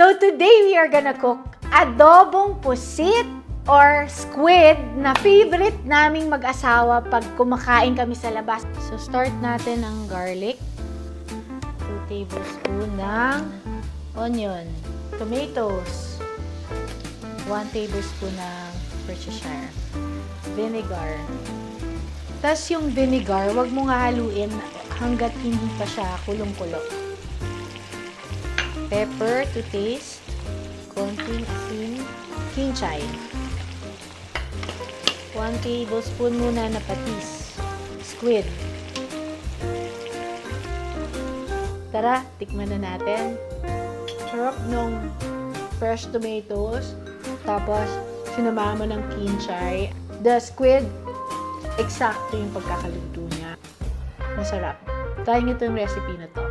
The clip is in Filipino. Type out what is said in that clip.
So today we are gonna cook adobong pusit or squid na favorite naming mag-asawa pag kumakain kami sa labas. So start natin ang garlic. 2 tablespoon ng onion. Tomatoes. 1 tablespoon ng Worcestershire. Vinegar. Tapos yung vinegar, wag mo nga haluin hanggat hindi pa siya kulong-kulo. Pepper to taste. Konting asin. Kinchay. 1 tablespoon muna na patis. Squid. Tara, tikman na natin. Sarap nung fresh tomatoes. Tapos, sinama mo ng kinchay. The squid, eksakto yung pagkakaluto niya. Masarap. Try nyo itong recipe na to.